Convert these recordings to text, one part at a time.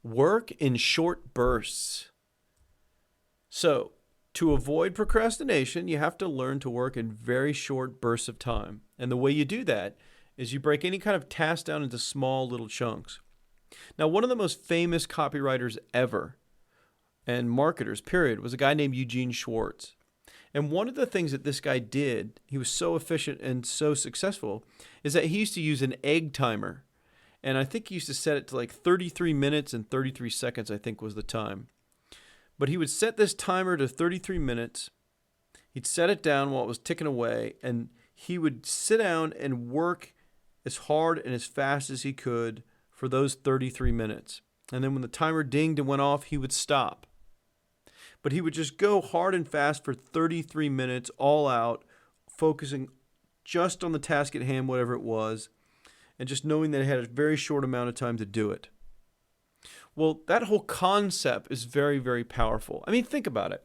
Work in short bursts. So, to avoid procrastination, you have to learn to work in very short bursts of time. And the way you do that is you break any kind of task down into small little chunks. Now, one of the most famous copywriters ever and marketers, period, was a guy named Eugene Schwartz. And one of the things that this guy did, he was so efficient and so successful, is that he used to use an egg timer. And I think he used to set it to like 33 minutes and 33 seconds, I think was the time. But he would set this timer to 33 minutes. He'd set it down while it was ticking away, and he would sit down and work as hard and as fast as he could for those 33 minutes. And then when the timer dinged and went off, he would stop. But he would just go hard and fast for 33 minutes, all out, focusing just on the task at hand, whatever it was, and just knowing that he had a very short amount of time to do it. Well, that whole concept is very, very powerful. I mean, think about it.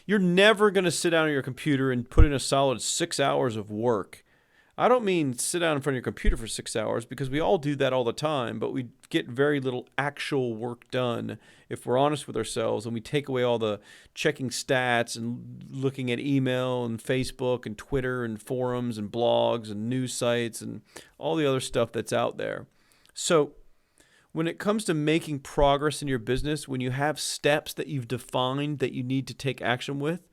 You're never going to sit down at your computer and put in a solid 6 hours of work. I don't mean sit down in front of your computer for 6 hours, because we all do that all the time, but we get very little actual work done if we're honest with ourselves, and we take away all the checking stats and looking at email and Facebook and Twitter and forums and blogs and news sites and all the other stuff that's out there. So when it comes to making progress in your business, when you have steps that you've defined that you need to take action with,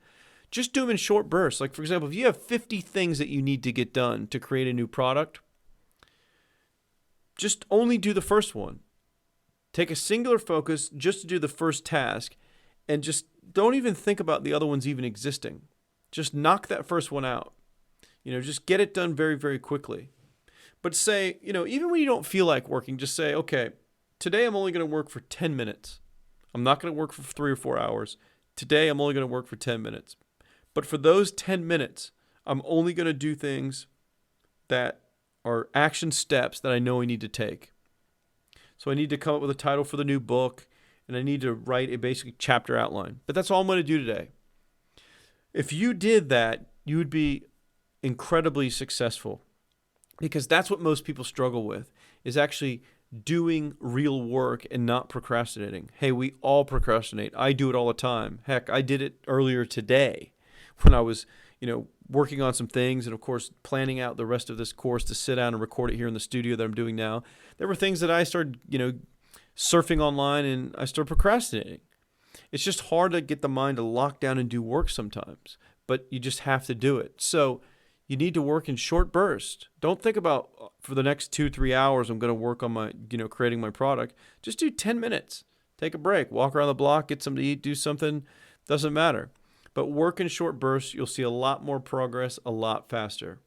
just do them in short bursts. Like, for example, if you have 50 things that you need to get done to create a new product, just only do the first one. Take a singular focus just to do the first task, and just don't even think about the other ones even existing. Just knock that first one out. Just get it done very, very quickly. But say, even when you don't feel like working, just say, okay, today I'm only going to work for 10 minutes. I'm not going to work for 3 or 4 hours. Today I'm only going to work for 10 minutes. But for those 10 minutes, I'm only going to do things that are action steps that I know I need to take. So I need to come up with a title for the new book, and I need to write a basic chapter outline. But that's all I'm going to do today. If you did that, you would be incredibly successful, because that's what most people struggle with, is actually doing real work and not procrastinating. Hey, we all procrastinate. I do it all the time. Heck, I did it earlier today when I was, working on some things and, of course, planning out the rest of this course to sit down and record it here in the studio that I'm doing now. There were things that I started, surfing online, and I started procrastinating. It's just hard to get the mind to lock down and do work sometimes, but you just have to do it. So you need to work in short bursts. Don't think about for the next 2-3 hours I'm going to work on my, creating my product. Just do 10 minutes. Take a break. Walk around the block, get something to eat, do something. Doesn't matter. But work in short bursts. You'll see a lot more progress a lot faster.